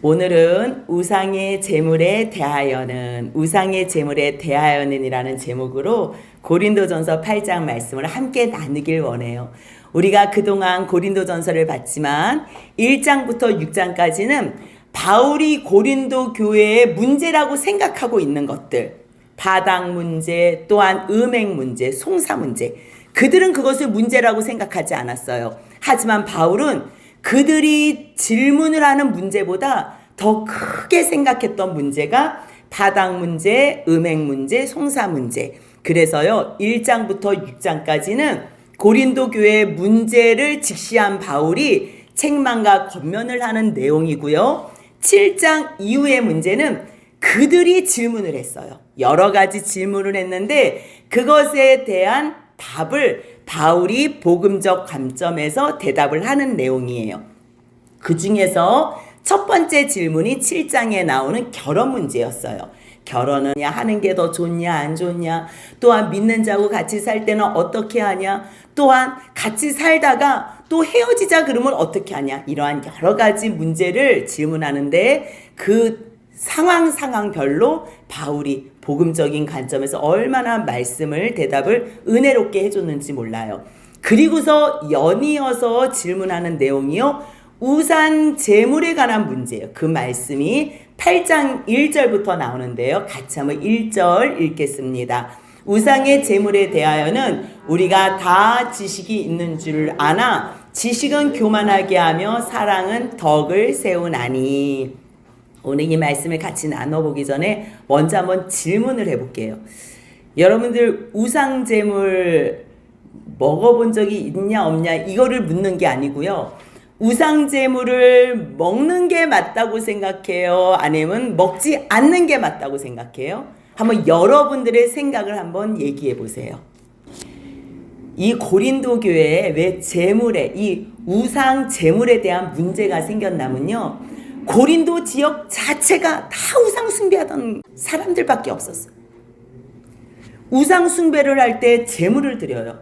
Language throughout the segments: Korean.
오늘은 우상의 제물에 대하여는이라는 제목으로 고린도전서 8장 말씀을 함께 나누길 원해요. 우리가 그동안 고린도전서를 봤지만 1장부터 6장까지는 바울이 고린도 교회의 문제라고 생각하고 있는 것들, 바닥 문제, 또한 음행 문제, 송사 문제, 그들은 그것을 문제라고 생각하지 않았어요. 하지만 바울은 그들이 질문을 하는 문제보다 더 크게 생각했던 문제가 바닥 문제, 음행 문제, 송사 문제. 그래서요, 1장부터 6장까지는 고린도 교회의 문제를 직시한 바울이 책망과 권면을 하는 내용이고요. 7장 이후의 문제는 그들이 질문을 했어요. 여러 가지 질문을 했는데 그것에 대한 답을 바울이 복음적 관점에서 대답을 하는 내용이에요. 그 중에서 첫 번째 질문이 7장에 나오는 결혼 문제였어요. 결혼은 하는 게 더 좋냐 안 좋냐, 또한 믿는 자하고 같이 살 때는 어떻게 하냐, 또한 같이 살다가 또 헤어지자 그러면 어떻게 하냐, 이러한 여러 가지 문제를 질문하는데 그 상황별로 바울이 복음적인 관점에서 얼마나 말씀을 대답을 은혜롭게 해줬는지 몰라요. 그리고서 연이어서 질문하는 내용이요, 우상 제물에 관한 문제예요. 그 말씀이 8장 1절부터 나오는데요. 같이 한번 1절 읽겠습니다. 우상의 제물에 대하여는 우리가 다 지식이 있는 줄 아나 지식은 교만하게 하며 사랑은 덕을 세우나니. 오늘 이 말씀을 같이 나눠보기 전에 먼저 한번 질문을 해볼게요. 여러분들 우상 제물 먹어본 적이 있냐 없냐 이거를 묻는 게 아니고요. 우상 제물을 먹는 게 맞다고 생각해요? 아니면 먹지 않는 게 맞다고 생각해요? 한번 여러분들의 생각을 한번 얘기해 보세요. 이 고린도 교회에 왜 이 우상 제물에 대한 문제가 생겼냐면요, 고린도 지역 자체가 다 우상 숭배하던 사람들밖에 없었어요. 우상 숭배를 할 때 제물을 드려요.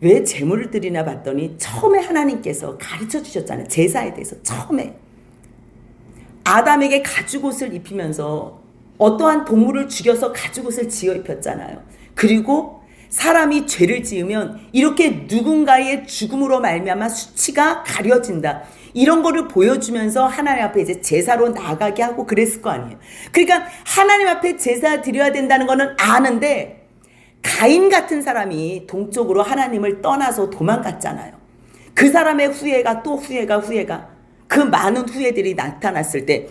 왜 제물을 드리나 봤더니 처음에 하나님께서 가르쳐 주셨잖아요. 제사에 대해서 처음에 아담에게 가죽옷을 입히면서 어떠한 동물을 죽여서 가죽옷을 지어 입혔잖아요. 그리고 사람이 죄를 지으면 이렇게 누군가의 죽음으로 말미암아 수치가 가려진다, 이런 거를 보여주면서 하나님 앞에 이제 제사로 나가게 하고 그랬을 거 아니에요. 그러니까 하나님 앞에 제사 드려야 된다는 거는 아는데 가인 같은 사람이 동쪽으로 하나님을 떠나서 도망갔잖아요. 그 사람의 후회가 또 후회가 그 많은 후회들이 나타났을 때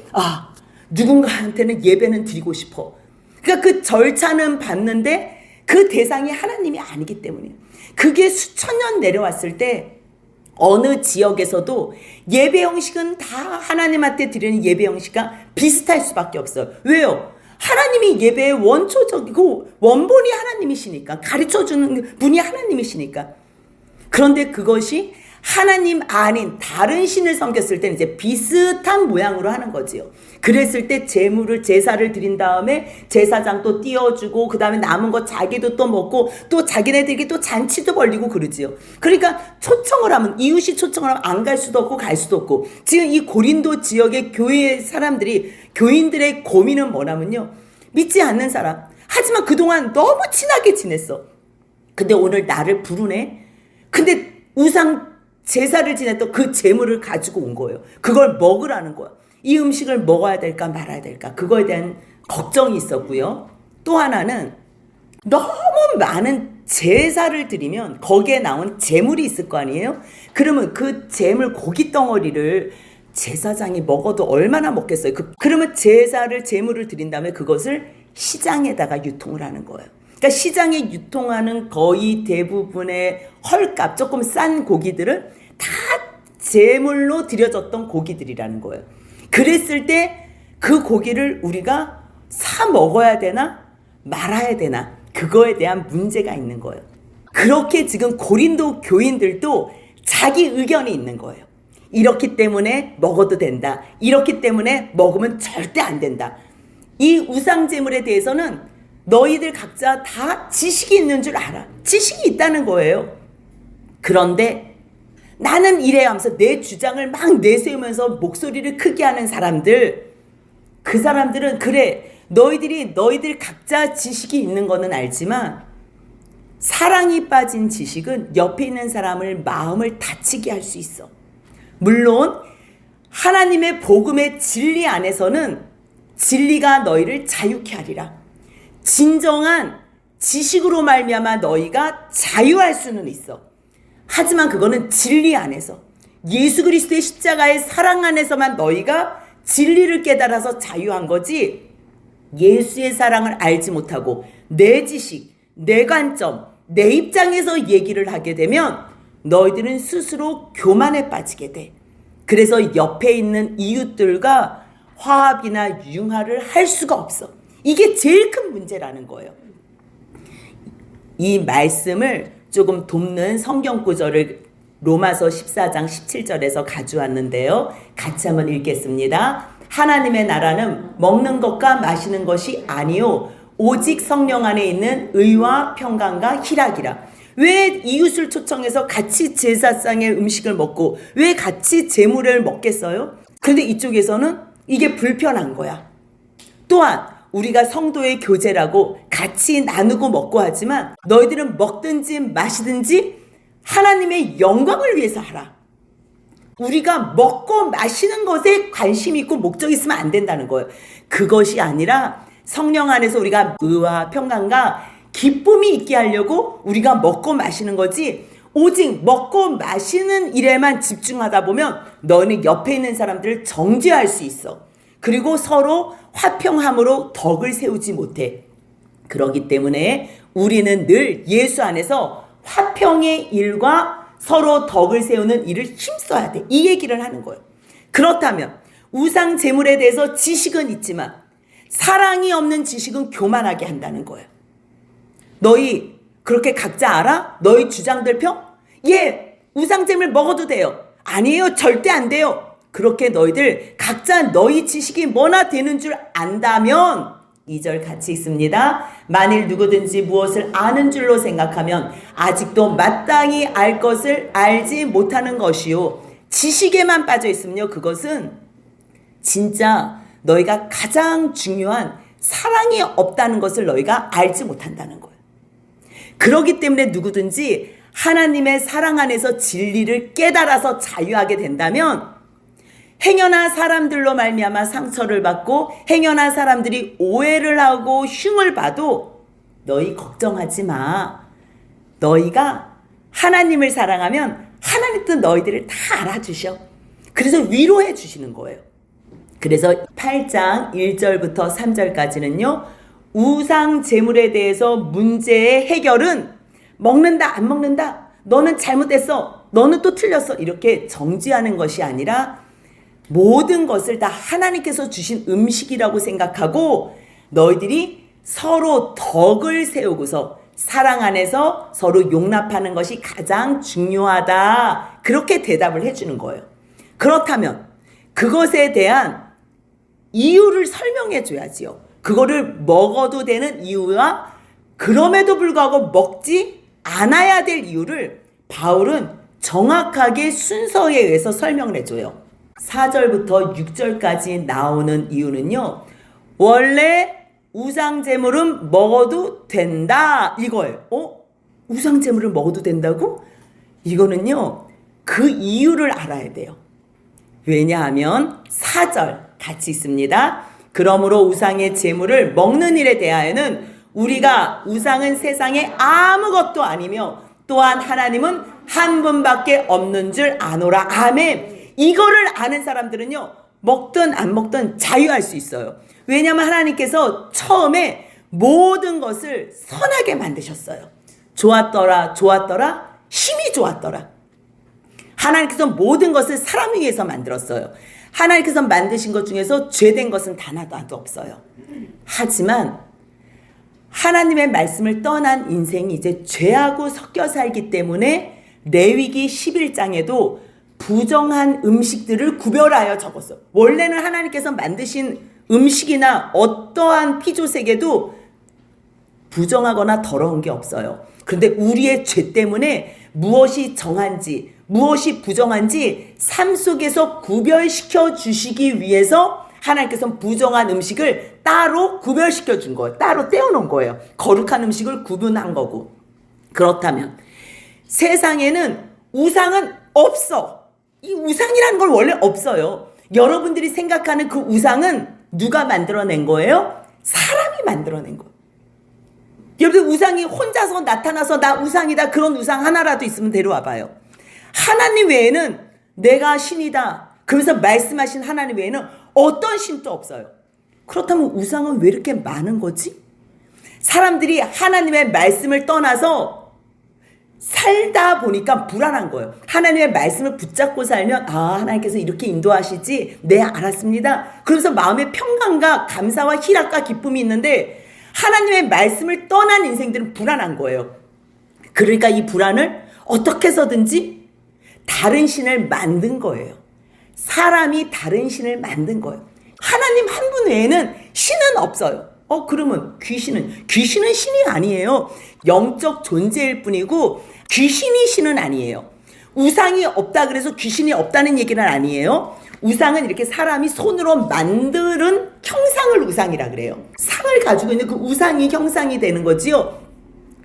누군가한테는 예배는 드리고 싶어. 그러니까 그 절차는 받는데 그 대상이 하나님이 아니기 때문에 그게 수천 년 내려왔을 때 어느 지역에서도 예배 형식은 다 하나님한테 드리는 예배 형식과 비슷할 수밖에 없어요. 왜요? 하나님이 예배의 원초적이고 원본이 하나님이시니까, 가르쳐주는 분이 하나님이시니까. 그런데 그것이 하나님 아닌 다른 신을 섬겼을 때는 이제 비슷한 모양으로 하는 거지요. 그랬을 때 제사를 드린 다음에 제사장 또 띄워주고 그 다음에 남은 거 자기도 또 먹고 또 자기네들이 또 잔치도 벌리고 그러지요. 그러니까 초청을 하면, 이웃이 초청을 하면 안 갈 수도 없고 갈 수도 없고. 지금 이 고린도 지역의 교회 사람들이, 교인들의 고민은 뭐냐면요, 믿지 않는 사람, 하지만 그동안 너무 친하게 지냈어. 근데 오늘 나를 부르네. 근데 우상 제사를 지냈던 그 제물을 가지고 온 거예요. 그걸 먹으라는 거야. 이 음식을 먹어야 될까 말아야 될까, 그거에 대한 걱정이 있었고요. 또 하나는 너무 많은 제사를 드리면 거기에 나온 제물이 있을 거 아니에요. 그러면 그 제물 고기 덩어리를 제사장이 먹어도 얼마나 먹겠어요. 그러면 제물을 드린 다음에 그것을 시장에다가 유통을 하는 거예요. 그러니까 시장에 유통하는 거의 대부분의 헐값, 조금 싼 고기들은 다 제물로 드려졌던 고기들이라는 거예요. 그랬을 때 그 고기를 우리가 사 먹어야 되나 말아야 되나, 그거에 대한 문제가 있는 거예요. 그렇게 지금 고린도 교인들도 자기 의견이 있는 거예요. 이렇기 때문에 먹어도 된다, 이렇기 때문에 먹으면 절대 안 된다. 이 우상 제물에 대해서는 너희들 각자 다 지식이 있는 줄 알아. 지식이 있다는 거예요. 그런데 나는 이래 하면서 내 주장을 막 내세우면서 목소리를 크게 하는 사람들, 그 사람들은 그래, 너희들 각자 지식이 있는 거는 알지만 사랑이 빠진 지식은 옆에 있는 사람을 마음을 다치게 할 수 있어. 물론 하나님의 복음의 진리 안에서는 진리가 너희를 자유케 하리라. 진정한 지식으로 말미암아 너희가 자유할 수는 있어. 하지만 그거는 진리 안에서, 예수 그리스도의 십자가의 사랑 안에서만 너희가 진리를 깨달아서 자유한 거지, 예수의 사랑을 알지 못하고 내 지식, 내 관점, 내 입장에서 얘기를 하게 되면 너희들은 스스로 교만에 빠지게 돼. 그래서 옆에 있는 이웃들과 화합이나 융화를 할 수가 없어. 이게 제일 큰 문제라는 거예요. 이 말씀을 조금 돕는 성경 구절을 로마서 14장 17절에서 가져왔는데요. 같이 한번 읽겠습니다. 하나님의 나라는 먹는 것과 마시는 것이 아니요 오직 성령 안에 있는 의와 평강과 희락이라. 왜 이웃을 초청해서 같이 제사상의 음식을 먹고 왜 같이 제물을 먹겠어요? 그런데 이쪽에서는 이게 불편한 거야. 또한 우리가 성도의 교제라고 같이 나누고 먹고 하지만 너희들은 먹든지 마시든지 하나님의 영광을 위해서 하라. 우리가 먹고 마시는 것에 관심이 있고 목적이 있으면 안 된다는 거예요. 그것이 아니라 성령 안에서 우리가 의와 평강과 기쁨이 있게 하려고 우리가 먹고 마시는 거지, 오직 먹고 마시는 일에만 집중하다 보면 너는 옆에 있는 사람들을 정죄할 수 있어. 그리고 서로 화평함으로 덕을 세우지 못해. 그렇기 때문에 우리는 늘 예수 안에서 화평의 일과 서로 덕을 세우는 일을 힘써야 돼. 이 얘기를 하는 거예요. 그렇다면 우상 제물에 대해서 지식은 있지만 사랑이 없는 지식은 교만하게 한다는 거예요. 너희 그렇게 각자 알아? 너희 주장들 펴? 예, 우상 제물 먹어도 돼요. 아니에요, 절대 안 돼요. 그렇게 너희들 각자 너희 지식이 뭐나 되는 줄 안다면, 2절 같이 있습니다. 만일 누구든지 무엇을 아는 줄로 생각하면 아직도 마땅히 알 것을 알지 못하는 것이요 지식에만 빠져 있으면요, 그것은 진짜 너희가 가장 중요한 사랑이 없다는 것을 너희가 알지 못한다는 거예요. 그렇기 때문에 누구든지 하나님의 사랑 안에서 진리를 깨달아서 자유하게 된다면 행여나 사람들로 말미암아 상처를 받고 행여나 사람들이 오해를 하고 흉을 봐도 너희 걱정하지 마. 너희가 하나님을 사랑하면 하나님도 너희들을 다 알아주셔. 그래서 위로해 주시는 거예요. 그래서 8장 1절부터 3절까지는요. 우상 제물에 대해서 문제의 해결은 먹는다 안 먹는다, 너는 잘못했어, 너는 또 틀렸어, 이렇게 정지하는 것이 아니라 모든 것을 다 하나님께서 주신 음식이라고 생각하고 너희들이 서로 덕을 세우고서 사랑 안에서 서로 용납하는 것이 가장 중요하다, 그렇게 대답을 해주는 거예요. 그렇다면 그것에 대한 이유를 설명해 줘야지요. 그거를 먹어도 되는 이유와 그럼에도 불구하고 먹지 않아야 될 이유를 바울은 정확하게 순서에 의해서 설명을 해줘요. 4절부터 6절까지 나오는 이유는요, 원래 우상제물은 먹어도 된다, 이거예요. 우상제물을 먹어도 된다고? 이거는요, 그 이유를 알아야 돼요. 왜냐하면 4절 같이 있습니다. 그러므로 우상의 제물을 먹는 일에 대하여는 우리가 우상은 세상에 아무것도 아니며 또한 하나님은 한 분밖에 없는 줄 아노라. 아멘. 이거를 아는 사람들은요, 먹든 안 먹든 자유할 수 있어요. 왜냐하면 하나님께서 처음에 모든 것을 선하게 만드셨어요. 좋았더라, 좋았더라, 힘이 좋았더라. 하나님께서 모든 것을 사람 위해서 만들었어요. 하나님께서 만드신 것 중에서 죄된 것은 단 하나도 없어요. 하지만 하나님의 말씀을 떠난 인생이 이제 죄하고 섞여 살기 때문에 레위기 11장에도 부정한 음식들을 구별하여 적었어요. 원래는 하나님께서 만드신 음식이나 어떠한 피조세계도 부정하거나 더러운 게 없어요. 그런데 우리의 죄 때문에 무엇이 정한지 무엇이 부정한지 삶 속에서 구별시켜 주시기 위해서 하나님께서는 부정한 음식을 따로 구별시켜 준 거예요. 따로 떼어놓은 거예요. 거룩한 음식을 구분한 거고. 그렇다면 세상에는 우상은 없어. 이 우상이라는 걸 원래 없어요. 여러분들이 생각하는 그 우상은 누가 만들어낸 거예요? 사람이 만들어낸 거예요. 여러분 우상이 혼자서 나타나서 나 우상이다 그런 우상 하나라도 있으면 데려와 봐요. 하나님 외에는 내가 신이다 그러면서 말씀하신 하나님 외에는 어떤 신도 없어요. 그렇다면 우상은 왜 이렇게 많은 거지? 사람들이 하나님의 말씀을 떠나서 살다 보니까 불안한 거예요. 하나님의 말씀을 붙잡고 살면 하나님께서 이렇게 인도하시지? 네, 알았습니다. 그러면서 마음의 평강과 감사와 희락과 기쁨이 있는데 하나님의 말씀을 떠난 인생들은 불안한 거예요. 그러니까 이 불안을 어떻게 해서든지 다른 신을 만든 거예요. 사람이 다른 신을 만든 거예요. 하나님 한 분 외에는 신은 없어요. 그러면 귀신은 신이 아니에요. 영적 존재일 뿐이고 귀신이 신은 아니에요. 우상이 없다 그래서 귀신이 없다는 얘기는 아니에요. 우상은 이렇게 사람이 손으로 만드는 형상을 우상이라 그래요. 상을 가지고 있는 그 우상이 형상이 되는 거지요.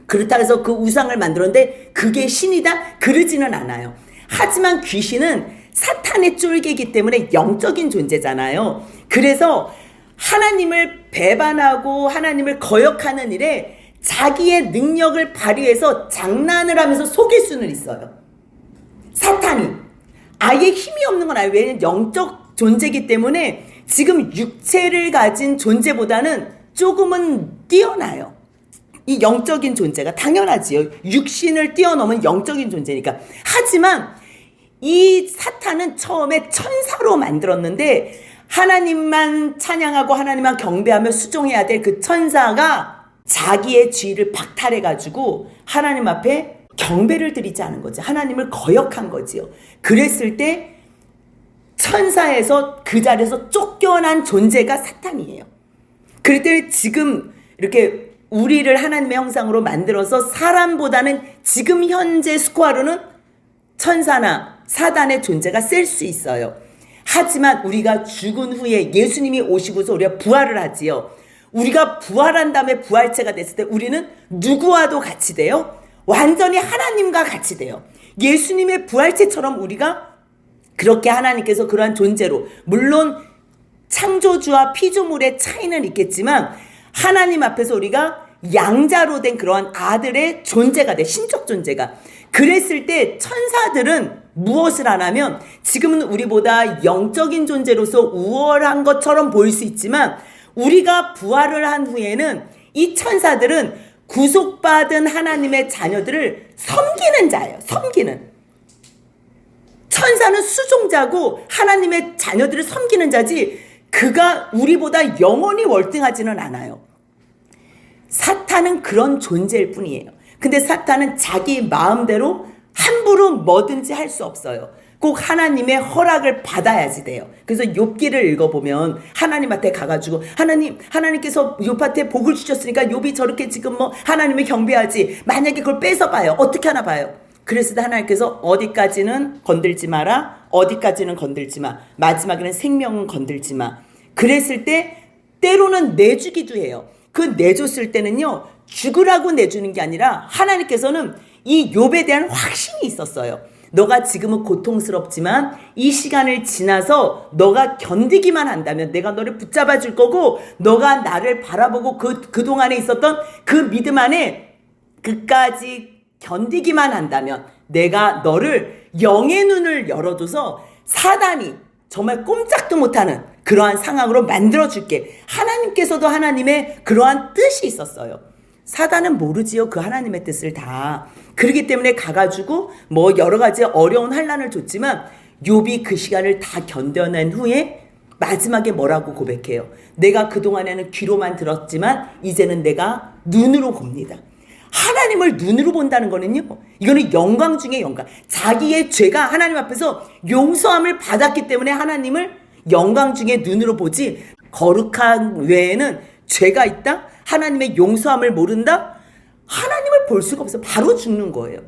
그렇다 해서 그 우상을 만들었는데 그게 신이다? 그러지는 않아요. 하지만 귀신은 사탄의 쫄개이기 때문에 영적인 존재잖아요. 그래서 하나님을 배반하고 하나님을 거역하는 일에 자기의 능력을 발휘해서 장난을 하면서 속일 수는 있어요. 사탄이 아예 힘이 없는 건 아니에요. 왜냐하면 영적 존재이기 때문에 지금 육체를 가진 존재보다는 조금은 뛰어나요. 이 영적인 존재가 당연하지요. 육신을 뛰어넘은 영적인 존재니까. 하지만 이 사탄은 처음에 천사로 만들었는데 하나님만 찬양하고 하나님만 경배하며 수종해야 될 그 천사가 자기의 지위를 박탈해가지고 하나님 앞에 경배를 드리지 않은 거죠. 하나님을 거역한 거지요. 그랬을 때 천사에서 그 자리에서 쫓겨난 존재가 사탄이에요. 그럴 때 지금 이렇게 우리를 하나님의 형상으로 만들어서 사람보다는 지금 현재 스코어로는 천사나 사단의 존재가 셀 수 있어요. 하지만 우리가 죽은 후에 예수님이 오시고서 우리가 부활을 하지요. 우리가 부활한 다음에 부활체가 됐을 때 우리는 누구와도 같이 돼요? 완전히 하나님과 같이 돼요. 예수님의 부활체처럼 우리가 그렇게 하나님께서 그러한 존재로, 물론 창조주와 피조물의 차이는 있겠지만 하나님 앞에서 우리가 양자로 된 그러한 아들의 존재가 돼, 신적 존재가. 그랬을 때 천사들은 무엇을 하냐면 지금은 우리보다 영적인 존재로서 우월한 것처럼 보일 수 있지만 우리가 부활을 한 후에는 이 천사들은 구속받은 하나님의 자녀들을 섬기는 자예요. 섬기는. 천사는 수종자고 하나님의 자녀들을 섬기는 자지 그가 우리보다 영원히 월등하지는 않아요. 사탄은 그런 존재일 뿐이에요. 근데 사탄은 자기 마음대로 함부로 뭐든지 할 수 없어요. 꼭 하나님의 허락을 받아야지 돼요. 그래서 욥기를 읽어보면 하나님한테 가가지고 하나님께서 욥한테 복을 주셨으니까 욥이 저렇게 지금 하나님을 경배하지, 만약에 그걸 뺏어봐요. 어떻게 하나 봐요. 그랬을 때 하나님께서 어디까지는 건들지 마라, 어디까지는 건들지 마, 마지막에는 생명은 건들지 마. 그랬을 때 때로는 내주기도 해요. 그 내줬을 때는요, 죽으라고 내주는 게 아니라 하나님께서는 이 욥에 대한 확신이 있었어요. 너가 지금은 고통스럽지만 이 시간을 지나서 너가 견디기만 한다면 내가 너를 붙잡아 줄 거고, 너가 나를 바라보고 그동안에 있었던 그 믿음 안에 끝까지 견디기만 한다면 내가 너를 영의 눈을 열어줘서 사단이 정말 꼼짝도 못하는 그러한 상황으로 만들어줄게. 하나님께서도 하나님의 그러한 뜻이 있었어요. 사단은 모르지요. 그 하나님의 뜻을 다. 그렇기 때문에 가가지고 여러 가지 어려운 환난을 줬지만 욥이 그 시간을 다 견뎌낸 후에 마지막에 뭐라고 고백해요? 내가 그동안에는 귀로만 들었지만 이제는 내가 눈으로 봅니다. 하나님을 눈으로 본다는 거는요, 이거는 영광 중에 영광. 자기의 죄가 하나님 앞에서 용서함을 받았기 때문에 하나님을 영광 중에 눈으로 보지, 거룩한 외에는 죄가 있다? 하나님의 용서함을 모른다? 하나님을 볼 수가 없어요. 바로 죽는 거예요.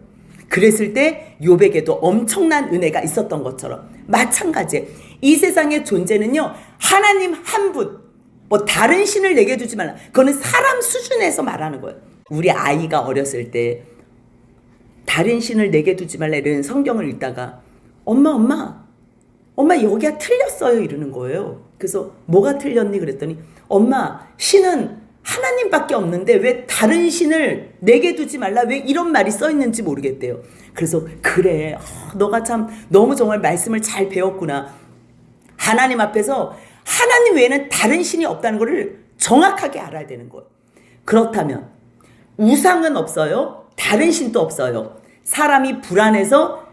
그랬을 때 욥에게도 엄청난 은혜가 있었던 것처럼 마찬가지예요. 이 세상의 존재는요, 하나님 한 분, 뭐 다른 신을 내게 두지 말라. 그거는 사람 수준에서 말하는 거예요. 우리 아이가 어렸을 때 다른 신을 내게 두지 말라 이런 성경을 읽다가 엄마 여기가 틀렸어요 이러는 거예요. 그래서 뭐가 틀렸니 그랬더니 엄마, 신은 하나님밖에 없는데 왜 다른 신을 내게 두지 말라, 왜 이런 말이 써 있는지 모르겠대요. 그래서 그래, 너가 참 너무 정말 말씀을 잘 배웠구나. 하나님 앞에서 하나님 외에는 다른 신이 없다는 것을 정확하게 알아야 되는 거예요. 그렇다면 우상은 없어요, 다른 신도 없어요. 사람이 불안해서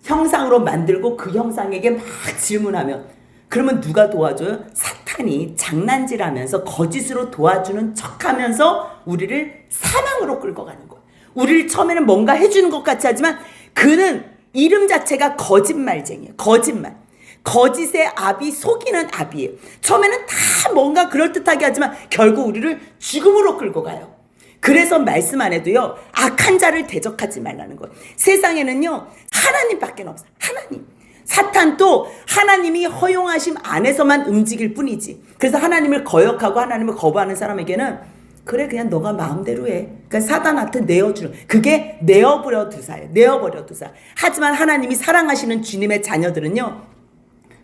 형상으로 만들고 그 형상에게 막 질문하면, 그러면 누가 도와줘요? 사탄이 장난질하면서 거짓으로 도와주는 척하면서 우리를 사망으로 끌고 가는 거예요. 우리를 처음에는 뭔가 해주는 것 같이 하지만 그는 이름 자체가 거짓말쟁이에요. 거짓말. 거짓의 압이 속이는 압이에요. 처음에는 다 뭔가 그럴듯하게 하지만 결국 우리를 죽음으로 끌고 가요. 그래서 말씀 안에도요, 악한 자를 대적하지 말라는 거예요. 세상에는요, 하나님밖에 없어요. 하나님. 사탄도 하나님이 허용하심 안에서만 움직일 뿐이지. 그래서 하나님을 거역하고 하나님을 거부하는 사람에게는 그래, 그냥 너가 마음대로 해. 그러니까 사단한테 내어주는, 그게 내어버려 두사예요. 내어버려 두사. 하지만 하나님이 사랑하시는 주님의 자녀들은요,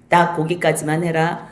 딱 거기까지만 해라.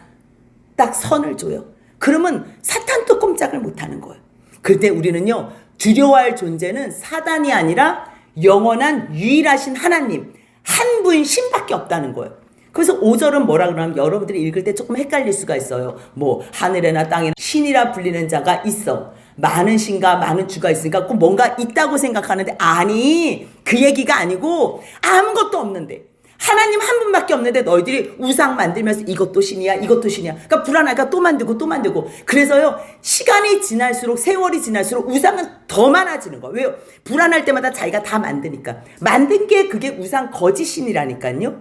딱 선을 줘요. 그러면 사탄도 꼼짝을 못하는 거예요. 그런데 우리는요, 두려워할 존재는 사단이 아니라 영원한 유일하신 하나님, 한 분 신밖에 없다는 거예요. 그래서 5절은 뭐라 그러면 여러분들이 읽을 때 조금 헷갈릴 수가 있어요. 뭐 하늘에나 땅에나 신이라 불리는 자가 있어. 많은 신과 많은 주가 있으니까 꼭 뭔가 있다고 생각하는데, 아니, 그 얘기가 아니고 아무것도 없는데, 하나님 한 분밖에 없는데 너희들이 우상 만들면서 이것도 신이야, 이것도 신이야. 그러니까 불안하니까 또 만들고 또 만들고. 그래서요, 시간이 지날수록, 세월이 지날수록 우상은 더 많아지는 거예요. 왜요? 불안할 때마다 자기가 다 만드니까. 만든 게 그게 우상 거짓신이라니까요.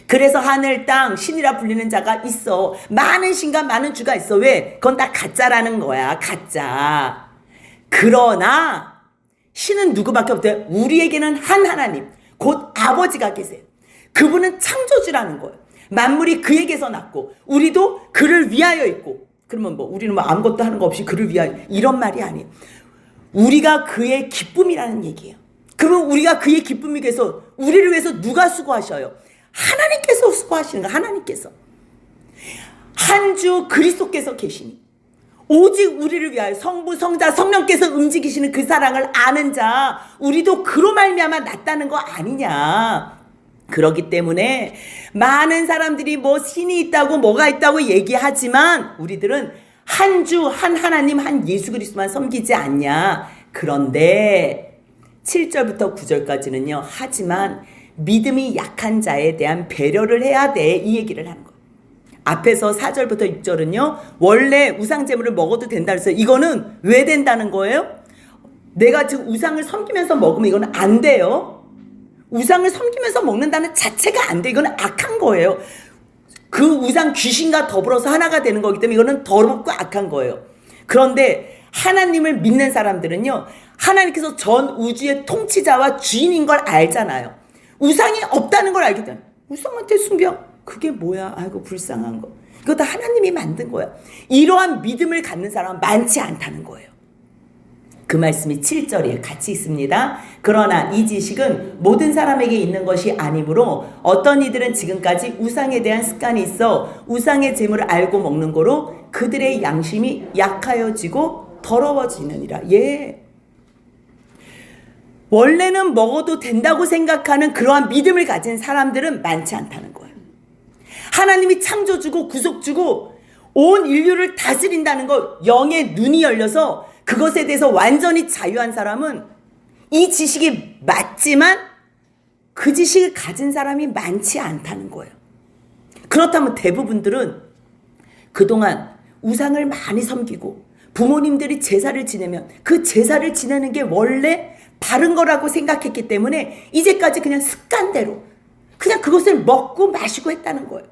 그래서 하늘 땅 신이라 불리는 자가 있어. 많은 신과 많은 주가 있어. 왜? 그건 다 가짜라는 거야. 가짜. 그러나 신은 누구밖에 없대요? 우리에게는 한 하나님, 곧 아버지가 계세요. 그분은 창조주라는 거예요. 만물이 그에게서 났고 우리도 그를 위하여 있고. 그러면 뭐 우리는 뭐 아무것도 하는 거 없이 그를 위하여, 이런 말이 아니에요. 우리가 그의 기쁨이라는 얘기예요. 그러면 우리가 그의 기쁨이 위해서, 우리를 위해서 누가 수고하셔요? 하나님께서 수고하시는 거예요. 하나님께서. 한 주 그리스도께서 계시니 오직 우리를 위하여 성부, 성자, 성령께서 움직이시는 그 사랑을 아는 자, 우리도 그로 말미암아 낫다는 거 아니냐. 그렇기 때문에 많은 사람들이 뭐 신이 있다고 뭐가 있다고 얘기하지만 우리들은 한 주, 한 하나님, 한 예수 그리스도만 섬기지 않냐. 그런데 7절부터 9절까지는요, 하지만 믿음이 약한 자에 대한 배려를 해야 돼, 이 얘기를 하는 거예요. 앞에서 4절부터 6절은요, 원래 우상제물을 먹어도 된다 그래서 이거는 왜 된다는 거예요? 내가 지금 우상을 섬기면서 먹으면 이거는 안 돼요. 우상을 섬기면서 먹는다는 자체가 안 돼. 이거는 악한 거예요. 그 우상 귀신과 더불어서 하나가 되는 거기 때문에 이거는 더럽고 악한 거예요. 그런데 하나님을 믿는 사람들은요, 하나님께서 전 우주의 통치자와 주인인 걸 알잖아요. 우상이 없다는 걸 알기 때문에 우상한테 숭배, 그게 뭐야? 아이고 불쌍한 거. 이거 다 하나님이 만든 거야. 이러한 믿음을 갖는 사람은 많지 않다는 거예요. 그 말씀이 7절에 같이 있습니다. 그러나 이 지식은 모든 사람에게 있는 것이 아니므로 어떤 이들은 지금까지 우상에 대한 습관이 있어 우상의 재물을 알고 먹는 거로 그들의 양심이 약하여지고 더러워지느니라. 예. 원래는 먹어도 된다고 생각하는 그러한 믿음을 가진 사람들은 많지 않다는 거예요. 하나님이 창조주고 구속주고 온 인류를 다스린다는 것, 영의 눈이 열려서 그것에 대해서 완전히 자유한 사람은 이 지식이 맞지만 그 지식을 가진 사람이 많지 않다는 거예요. 그렇다면 대부분들은 그동안 우상을 많이 섬기고 부모님들이 제사를 지내면 그 제사를 지내는 게 원래 바른 거라고 생각했기 때문에 이제까지 그냥 습관대로 그냥 그것을 먹고 마시고 했다는 거예요.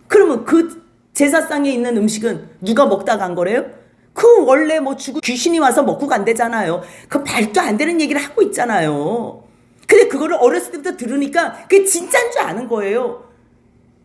그러면 그 제사상에 있는 음식은 누가 먹다 간 거래요? 그 원래 뭐 죽은 귀신이 와서 먹고 간대잖아요. 그 말도 안 되는 얘기를 하고 있잖아요. 근데 그거를 어렸을 때부터 들으니까 그게 진짜인 줄 아는 거예요.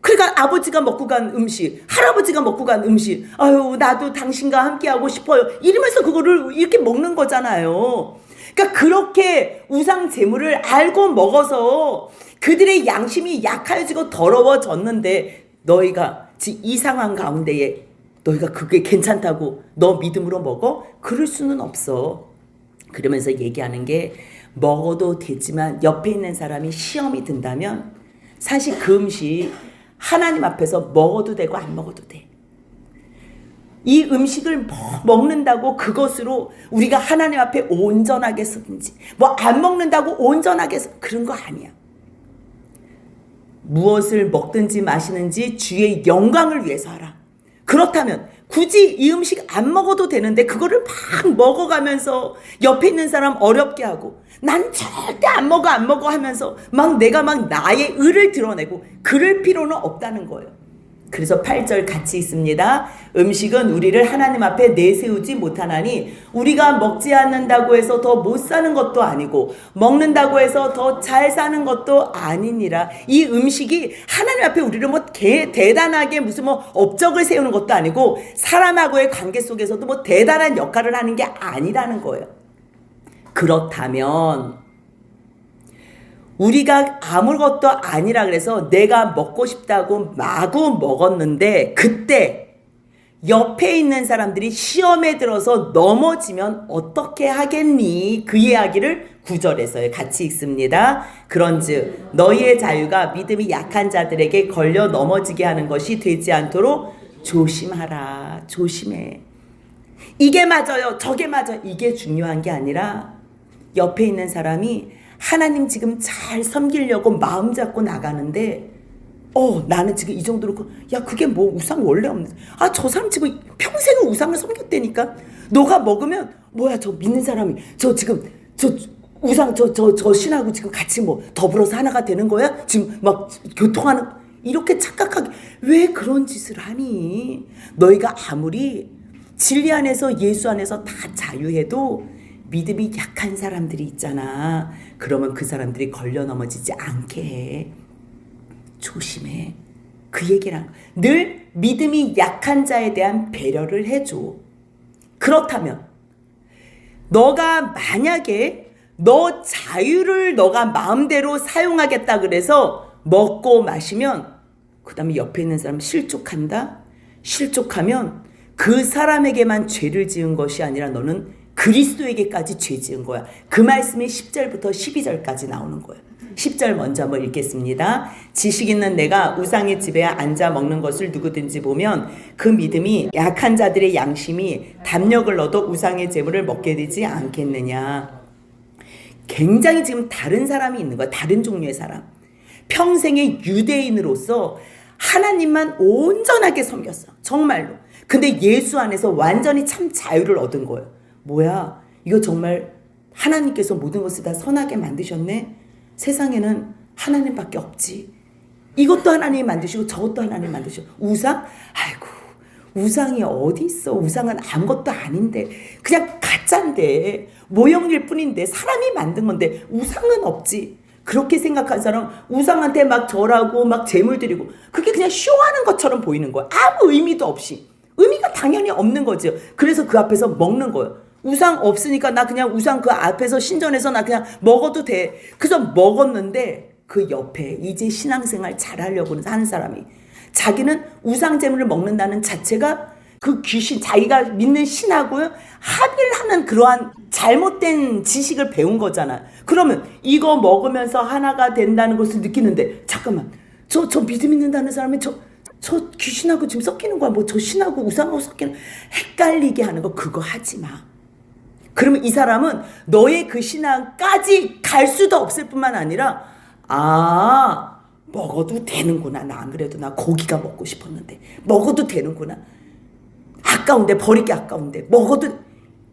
그러니까 아버지가 먹고 간 음식, 할아버지가 먹고 간 음식, 아유 나도 당신과 함께하고 싶어요 이러면서 그거를 이렇게 먹는 거잖아요. 그러니까 그렇게 우상 제물을 알고 먹어서 그들의 양심이 약해지고 더러워졌는데 너희가 지금 이 상황 가운데에 너희가 그게 괜찮다고 너 믿음으로 먹어? 그럴 수는 없어. 그러면서 얘기하는 게 먹어도 되지만 옆에 있는 사람이 시험이 든다면 사실 그 음식 하나님 앞에서 먹어도 되고 안 먹어도 돼. 이 음식을 먹는다고 그것으로 우리가 하나님 앞에 온전하게 서든지 뭐 안 먹는다고 온전하게 그런 거 아니야. 무엇을 먹든지 마시는지 주의 영광을 위해서 하라. 그렇다면 굳이 이 음식 안 먹어도 되는데 그거를 막 먹어가면서 옆에 있는 사람 어렵게 하고 난 절대 안 먹어 하면서 막 내가 막 나의 의를 드러내고 그럴 필요는 없다는 거예요. 그래서 8절 같이 있습니다. 음식은 우리를 하나님 앞에 내세우지 못하나니 우리가 먹지 않는다고 해서 더 못 사는 것도 아니고 먹는다고 해서 더 잘 사는 것도 아니니라. 이 음식이 하나님 앞에 우리를 뭐 대단하게 무슨 뭐 업적을 세우는 것도 아니고 사람하고의 관계 속에서도 뭐 대단한 역할을 하는 게 아니라는 거예요. 그렇다면 우리가 아무것도 아니라 그래서 내가 먹고 싶다고 마구 먹었는데 그때 옆에 있는 사람들이 시험에 들어서 넘어지면 어떻게 하겠니? 그 이야기를 9절에서 같이 읽습니다. 그런즉 너희의 자유가 믿음이 약한 자들에게 걸려 넘어지게 하는 것이 되지 않도록 조심하라. 조심해. 이게 맞아요. 저게 맞아요. 이게 중요한 게 아니라 옆에 있는 사람이 하나님 지금 잘 섬기려고 마음 잡고 나가는데 나는 지금 이 정도로 야 그게 뭐 우상 원래 없는 저 사람 지금 평생을 우상을 섬겼다니까 너가 먹으면 뭐야 저 믿는 사람이 저 지금 저 우상 저 신하고 지금 같이 뭐 더불어서 하나가 되는 거야? 지금 막 교통하는 이렇게 착각하게 왜 그런 짓을 하니? 너희가 아무리 진리 안에서 예수 안에서 다 자유해도 믿음이 약한 사람들이 있잖아. 그러면 그 사람들이 걸려 넘어지지 않게 해. 조심해. 그 얘기랑 늘 믿음이 약한 자에 대한 배려를 해줘. 그렇다면 너가 만약에 너 자유를 너가 마음대로 사용하겠다 그래서 먹고 마시면 그 다음에 옆에 있는 사람 실족한다? 실족하면 그 사람에게만 죄를 지은 것이 아니라 너는 그리스도에게까지 죄 지은 거야. 그 말씀이 10절부터 12절까지 나오는 거예요. 10절 먼저 한번 읽겠습니다. 지식 있는 내가 우상의 집에 앉아 먹는 것을 누구든지 보면 그 믿음이 약한 자들의 양심이 담력을 얻어 우상의 제물을 먹게 되지 않겠느냐. 굉장히 지금 다른 사람이 있는 거야. 다른 종류의 사람. 평생의 유대인으로서 하나님만 온전하게 섬겼어. 정말로. 근데 예수 안에서 완전히 참 자유를 얻은 거예요. 뭐야 이거 정말 하나님께서 모든 것을 다 선하게 만드셨네. 세상에는 하나님밖에 없지. 이것도 하나님이 만드시고 저것도 하나님이 만드시고 우상? 아이고 우상이 어디 있어. 우상은 아무것도 아닌데 그냥 가짜인데 모형일 뿐인데 사람이 만든 건데 우상은 없지. 그렇게 생각한 사람 우상한테 막 절하고 막 제물 드리고 그게 그냥 쇼하는 것처럼 보이는 거야. 아무 의미도 없이. 의미가 당연히 없는 거죠. 그래서 그 앞에서 먹는 거예요. 우상 없으니까 나 그냥 우상 그 앞에서 신전에서 나 그냥 먹어도 돼. 그래서 먹었는데 그 옆에 이제 신앙생활 잘하려고 하는 사람이 자기는 우상 제물을 먹는다는 자체가 그 귀신 자기가 믿는 신하고 합의를 하는 그러한 잘못된 지식을 배운 거잖아. 그러면 이거 먹으면서 하나가 된다는 것을 느끼는데 잠깐만 저 믿음 있는다는 사람이 저 귀신하고 지금 섞이는 거야. 뭐 저 신하고 우상하고 섞이는 헷갈리게 하는 거 그거 하지 마. 그러면 이 사람은 너의 그 신앙까지 갈 수도 없을 뿐만 아니라 먹어도 되는구나. 나 안 그래도 나 고기가 먹고 싶었는데 먹어도 되는구나. 아까운데 버리기 아까운데 먹어도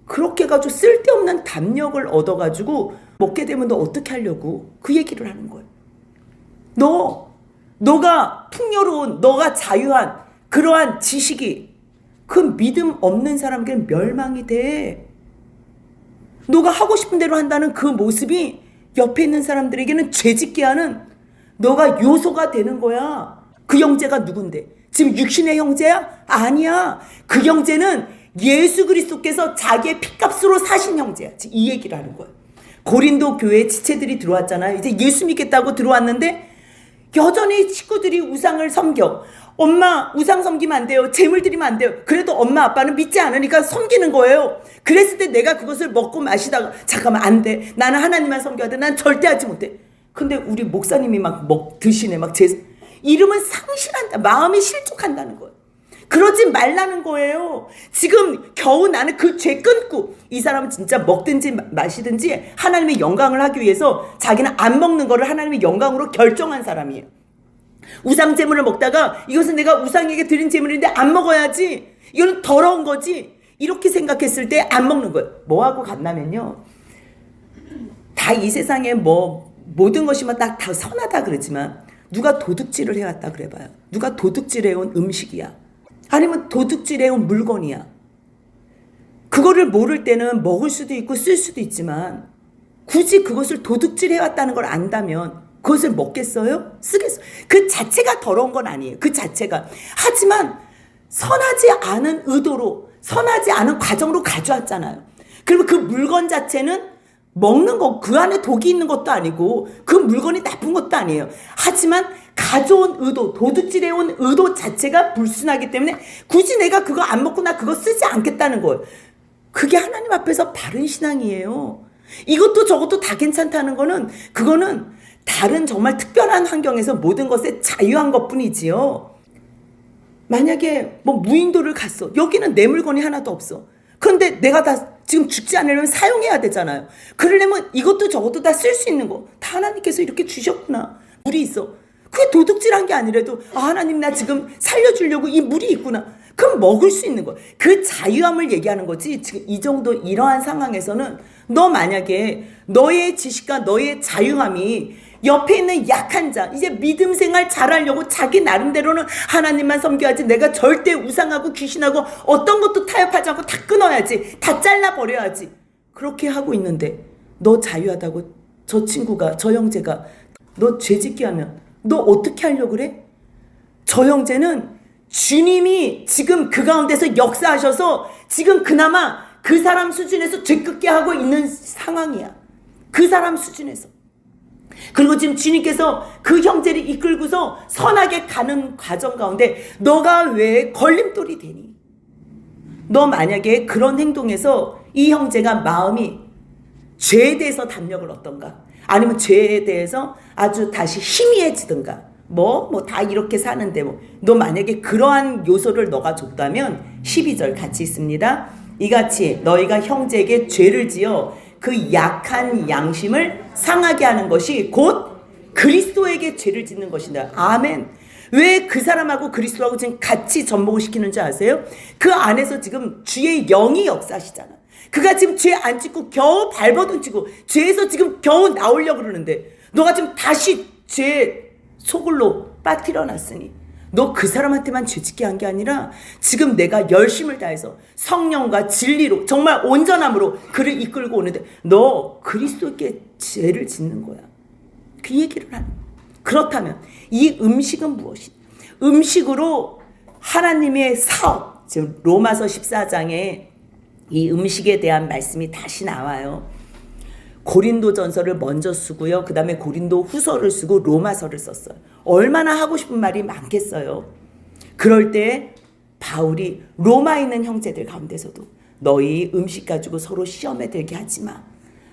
그렇게 해가지고 쓸데없는 담력을 얻어가지고 먹게 되면 너 어떻게 하려고 그 얘기를 하는 거예요. 너가 풍요로운 너가 자유한 그러한 지식이 그 믿음 없는 사람에게는 멸망이 돼. 너가 하고 싶은 대로 한다는 그 모습이 옆에 있는 사람들에게는 죄짓게 하는 너가 요소가 되는 거야. 그 형제가 누군데? 지금 육신의 형제야? 아니야. 그 형제는 예수 그리스도께서 자기의 피값으로 사신 형제야. 이 얘기를 하는 거야. 고린도 교회에 지체들이 들어왔잖아요. 이제 예수 믿겠다고 들어왔는데 여전히 식구들이 우상을 섬겨. 엄마 우상 섬기면 안 돼요. 재물 드리면 안 돼요. 그래도 엄마 아빠는 믿지 않으니까 섬기는 거예요. 그랬을 때 내가 그것을 먹고 마시다가 잠깐만 안 돼. 나는 하나님만 섬겨야 돼. 난 절대 하지 못해. 근데 우리 목사님이 막 드시네. 막 이름은 상실한다. 마음이 실족한다는 거예요. 그러지 말라는 거예요. 지금 겨우 나는 그 죄 끊고 이 사람은 진짜 먹든지 마시든지 하나님의 영광을 하기 위해서 자기는 안 먹는 거를 하나님의 영광으로 결정한 사람이에요. 우상 제물을 먹다가 이것은 내가 우상에게 드린 제물인데 안 먹어야지. 이거는 더러운 거지. 이렇게 생각했을 때 안 먹는 거예요. 뭐하고 같냐면요. 다 이 세상에 뭐 모든 것이 다 선하다 그러지만 누가 도둑질을 해왔다 그래봐요. 누가 도둑질해온 음식이야. 아니면 도둑질해온 물건이야. 그거를 모를 때는 먹을 수도 있고 쓸 수도 있지만 굳이 그것을 도둑질해왔다는 걸 안다면 그것을 먹겠어요? 쓰겠어요? 그 자체가 더러운 건 아니에요. 그 자체가. 하지만 선하지 않은 의도로 선하지 않은 과정으로 가져왔잖아요. 그리고 그 물건 자체는 먹는 거, 그 안에 독이 있는 것도 아니고 그 물건이 나쁜 것도 아니에요. 하지만 가져온 의도, 도둑질해온 의도 자체가 불순하기 때문에 굳이 내가 그거 안 먹고 나 그거 쓰지 않겠다는 거예요. 그게 하나님 앞에서 바른 신앙이에요. 이것도 저것도 다 괜찮다는 거는 그거는 다른 정말 특별한 환경에서 모든 것에 자유한 것뿐이지요. 만약에 뭐 무인도를 갔어. 여기는 내 물건이 하나도 없어. 그런데 내가 다 지금 죽지 않으려면 사용해야 되잖아요. 그러려면 이것도 저것도 다 쓸 수 있는 거. 다 하나님께서 이렇게 주셨구나. 물이 있어. 그게 도둑질한 게 아니라도 하나님 나 지금 살려주려고 이 물이 있구나. 그럼 먹을 수 있는 거. 그 자유함을 얘기하는 거지. 지금 이 정도 이러한 상황에서는 너 만약에 너의 지식과 너의 자유함이 옆에 있는 약한 자, 이제 믿음 생활 잘하려고 자기 나름대로는 하나님만 섬겨야지, 내가 절대 우상하고 귀신하고 어떤 것도 타협하지 않고 다 끊어야지, 다 잘라버려야지, 그렇게 하고 있는데 너 자유하다고 저 친구가, 저 형제가 너 죄짓게 하면 너 어떻게 하려고 그래? 저 형제는 주님이 지금 그 가운데서 역사하셔서 지금 그나마 그 사람 수준에서 죄 끊게 하고 있는 상황이야. 그 사람 수준에서. 그리고 지금 주님께서 그 형제를 이끌고서 선하게 가는 과정 가운데 너가 왜 걸림돌이 되니? 너 만약에 그런 행동에서 이 형제가 마음이 죄에 대해서 담력을 얻던가 아니면 죄에 대해서 아주 다시 희미해지든가 뭐 다 이렇게 사는데 너 만약에 그러한 요소를 너가 줬다면 12절 같이 있습니다. 이같이 너희가 형제에게 죄를 지어 그 약한 양심을 상하게 하는 것이 곧 그리스도에게 죄를 짓는 것이다. 아멘. 왜 그 사람하고 그리스도하고 지금 같이 접목을 시키는지 아세요? 그 안에서 지금 주의 영이 역사하시잖아. 그가 지금 죄 안 짓고 겨우 발버둥 치고 죄에서 지금 겨우 나오려고 그러는데 너가 지금 다시 죄 속을로 빠뜨려 놨으니 너 그 사람한테만 죄짓게 한 게 아니라 지금 내가 열심을 다해서 성령과 진리로 정말 온전함으로 그를 이끌고 오는데 너 그리스도께 죄를 짓는 거야. 그 얘기를 하는 거야. 그렇다면 이 음식은 무엇이냐? 음식으로 하나님의 사업, 지금 로마서 14장에 이 음식에 대한 말씀이 다시 나와요. 고린도전서를 먼저 쓰고요. 그 다음에 고린도 후서를 쓰고 로마서를 썼어요. 얼마나 하고 싶은 말이 많겠어요. 그럴 때 바울이 로마에 있는 형제들 가운데서도 너희 음식 가지고 서로 시험에 들게 하지 마.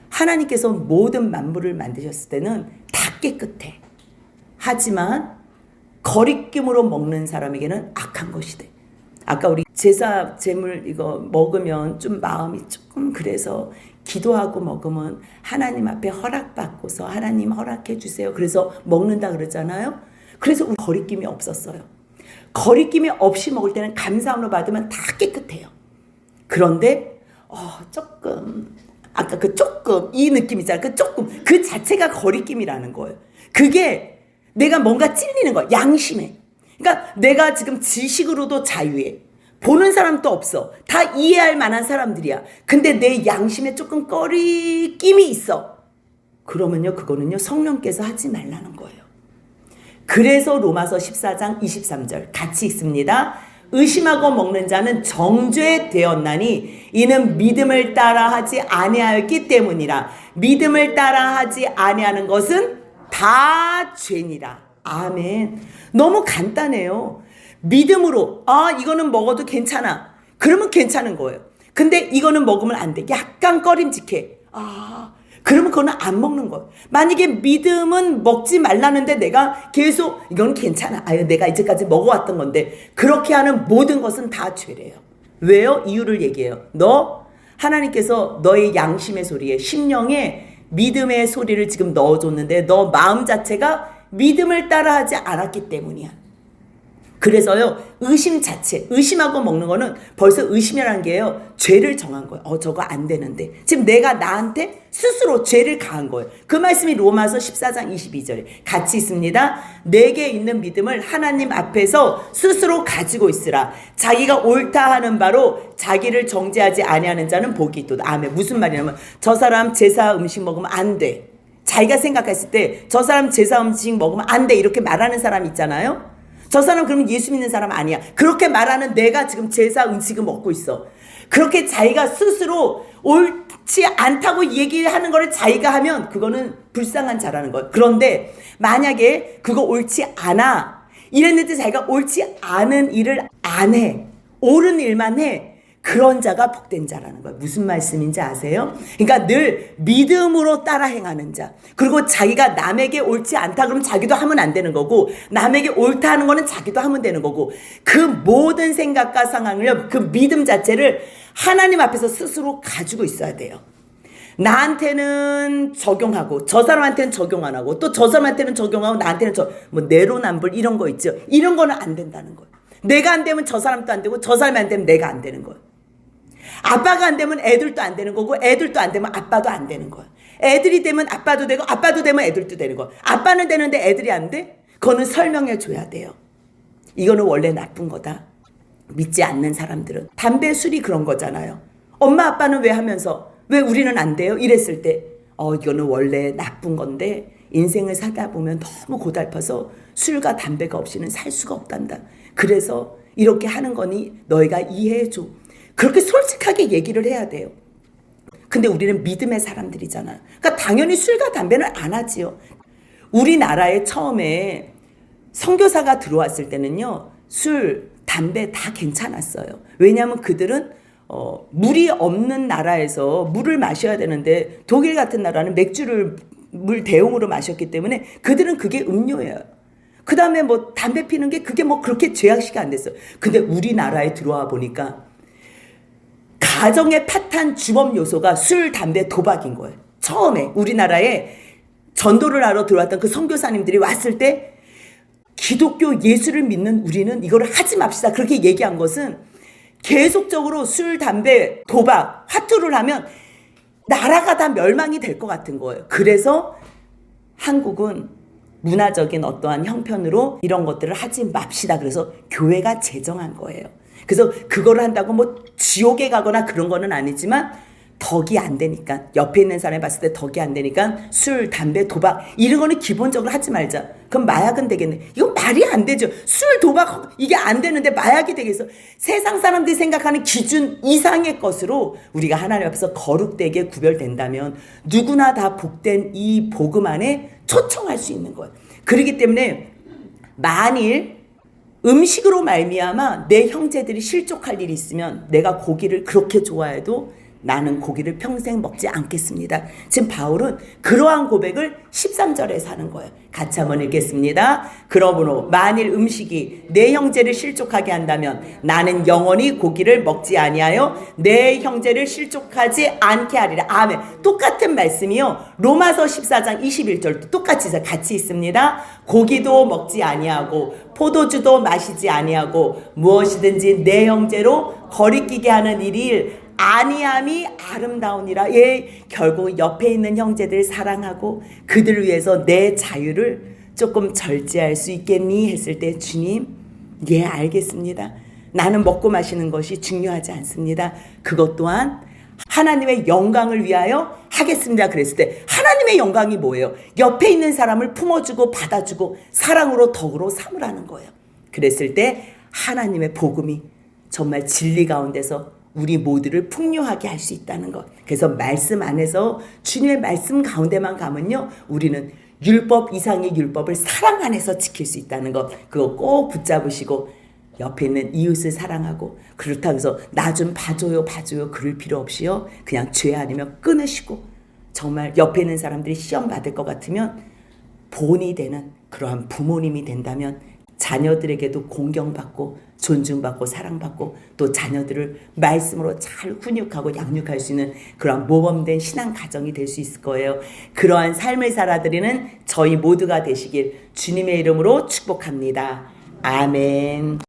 하나님께서 모든 만물을 만드셨을 때는 다 깨끗해. 하지만 거리낌으로 먹는 사람에게는 악한 것이 돼. 아까 우리 제사 제물 이거 먹으면 좀 마음이 조금 그래서 기도하고 먹으면 하나님 앞에 허락받고서 하나님 허락해 주세요. 그래서 먹는다 그러잖아요. 그래서 우리 거리낌이 없었어요. 거리낌이 없이 먹을 때는 감사함으로 받으면 다 깨끗해요. 그런데 조금 아까 그 조금 이 느낌 있잖아요. 그 조금 그 자체가 거리낌이라는 거예요. 그게 내가 뭔가 찔리는 거야. 양심에. 그러니까 내가 지금 지식으로도 자유해. 보는 사람도 없어. 다 이해할 만한 사람들이야. 근데 내 양심에 조금 꺼리낌이 있어. 그러면요, 그거는요, 성령께서 하지 말라는 거예요. 그래서 로마서 14장 23절 같이 읽습니다. 의심하고 먹는 자는 정죄되었나니 이는 믿음을 따라하지 아니하였기 때문이라. 믿음을 따라하지 아니하는 것은 다 죄니라. 아멘. 너무 간단해요. 믿음으로 이거는 먹어도 괜찮아. 그러면 괜찮은 거예요. 근데 이거는 먹으면 안 돼. 약간 꺼림직해. 그러면 그거는 안 먹는 거예요. 만약에 믿음은 먹지 말라는데 내가 계속 이건 괜찮아. 내가 이제까지 먹어왔던 건데 그렇게 하는 모든 것은 다 죄래요. 왜요? 이유를 얘기해요. 하나님께서 너의 양심의 소리에 심령에 믿음의 소리를 지금 넣어줬는데 너 마음 자체가 믿음을 따라하지 않았기 때문이야. 그래서요, 의심 자체, 의심하고 먹는 거는 벌써 의심이라는 게요, 죄를 정한 거예요. 저거 안 되는데. 지금 내가 나한테 스스로 죄를 가한 거예요. 그 말씀이 로마서 14장 22절에 같이 있습니다. 내게 있는 믿음을 하나님 앞에서 스스로 가지고 있으라. 자기가 옳다 하는 바로 자기를 정죄하지 아니하는 자는 복이 있도다. 아멘. 무슨 말이냐면 저 사람 제사 음식 먹으면 안 돼. 자기가 생각했을 때 저 사람 제사 음식 먹으면 안 돼. 이렇게 말하는 사람 있잖아요. 저 사람 그러면 예수 믿는 사람 아니야. 그렇게 말하는 내가 지금 제사 음식을 먹고 있어. 그렇게 자기가 스스로 옳지 않다고 얘기하는 거를 자기가 하면 그거는 불쌍한 자라는 거예요. 그런데 만약에 그거 옳지 않아. 이랬는데 자기가 옳지 않은 일을 안 해. 옳은 일만 해. 그런 자가 복된 자라는 거예요. 무슨 말씀인지 아세요? 그러니까 늘 믿음으로 따라 행하는 자. 그리고 자기가 남에게 옳지 않다 그러면 자기도 하면 안 되는 거고, 남에게 옳다 하는 거는 자기도 하면 되는 거고, 그 모든 생각과 상황을, 그 믿음 자체를 하나님 앞에서 스스로 가지고 있어야 돼요. 나한테는 적용하고 저 사람한테는 적용 안 하고 또 저 사람한테는 적용하고 나한테는 내로남불 이런 거 있죠. 이런 거는 안 된다는 거예요. 내가 안 되면 저 사람도 안 되고 저 사람이 안 되면 내가 안 되는 거예요. 아빠가 안 되면 애들도 안 되는 거고 애들도 안 되면 아빠도 안 되는 거예요. 애들이 되면 아빠도 되고 아빠도 되면 애들도 되는 거예요. 아빠는 되는데 애들이 안 돼? 그거는 설명해 줘야 돼요. 이거는 원래 나쁜 거다. 믿지 않는 사람들은. 담배, 술이 그런 거잖아요. 엄마 아빠는 왜 하면서 왜 우리는 안 돼요? 이랬을 때 이거는 원래 나쁜 건데 인생을 살다 보면 너무 고달파서 술과 담배가 없이는 살 수가 없단다. 그래서 이렇게 하는 거니 너희가 이해해 줘. 그렇게 솔직하게 얘기를 해야 돼요. 근데 우리는 믿음의 사람들이잖아요. 그러니까 당연히 술과 담배는 안 하지요. 우리나라에 처음에 선교사가 들어왔을 때는요, 술, 담배 다 괜찮았어요. 왜냐하면 그들은 물이 없는 나라에서 물을 마셔야 되는데 독일 같은 나라는 맥주를 물 대용으로 마셨기 때문에 그들은 그게 음료예요. 그 다음에 담배 피는 게 그게 그렇게 죄악시가 안 됐어요. 근데 우리나라에 들어와 보니까 가정의 파탄 주범 요소가 술, 담배, 도박인 거예요. 처음에 우리나라에 전도를 하러 들어왔던 그 선교사님들이 왔을 때 기독교 예수를 믿는 우리는 이거를 하지 맙시다. 그렇게 얘기한 것은 계속적으로 술, 담배, 도박, 화투를 하면 나라가 다 멸망이 될 것 같은 거예요. 그래서 한국은 문화적인 어떠한 형편으로 이런 것들을 하지 맙시다. 그래서 교회가 제정한 거예요. 그래서 그거를 한다고 지옥에 가거나 그런 거는 아니지만 덕이 안 되니까, 옆에 있는 사람이 봤을 때 덕이 안 되니까 술, 담배, 도박 이런 거는 기본적으로 하지 말자. 그럼 마약은 되겠네. 이건 말이 안 되죠. 술, 도박 이게 안 되는데 마약이 되겠어. 세상 사람들이 생각하는 기준 이상의 것으로 우리가 하나님 앞에서 거룩되게 구별된다면 누구나 다 복된 이 복음 안에 초청할 수 있는 거예요. 그렇기 때문에 만일 음식으로 말미암아 내 형제들이 실족할 일이 있으면 내가 고기를 그렇게 좋아해도 나는 고기를 평생 먹지 않겠습니다. 지금 바울은 그러한 고백을 13절에서 하는 거예요. 같이 한번 읽겠습니다. 그러므로 만일 음식이 내 형제를 실족하게 한다면 나는 영원히 고기를 먹지 아니하여 내 형제를 실족하지 않게 하리라. 아멘. 똑같은 말씀이요. 로마서 14장 21절도 똑같이 같이 있습니다. 고기도 먹지 아니하고 포도주도 마시지 아니하고 무엇이든지 내 형제로 거리끼게 하는 일이 아니함이 아름다우니라. 결국 옆에 있는 형제들 사랑하고 그들을 위해서 내 자유를 조금 절제할 수 있겠니? 했을 때 주님, 알겠습니다. 나는 먹고 마시는 것이 중요하지 않습니다. 그것 또한 하나님의 영광을 위하여 하겠습니다 그랬을 때 하나님의 영광이 뭐예요? 옆에 있는 사람을 품어주고 받아주고 사랑으로 덕으로 삼으라는 거예요. 그랬을 때 하나님의 복음이 정말 진리 가운데서 우리 모두를 풍요하게 할 수 있다는 것. 그래서 말씀 안에서 주님의 말씀 가운데만 가면요, 우리는 율법 이상의 율법을 사랑 안에서 지킬 수 있다는 것. 그거 꼭 붙잡으시고 옆에 있는 이웃을 사랑하고, 그렇다고 해서 나 좀 봐줘요 그럴 필요 없이요, 그냥 죄 아니면 끊으시고, 정말 옆에 있는 사람들이 시험 받을 것 같으면 본이 되는 그러한 부모님이 된다면 자녀들에게도 공경받고 존중받고 사랑받고 또 자녀들을 말씀으로 잘 훈육하고 양육할 수 있는 그러한 모범된 신앙 가정이 될 수 있을 거예요. 그러한 삶을 살아드리는 저희 모두가 되시길 주님의 이름으로 축복합니다. 아멘.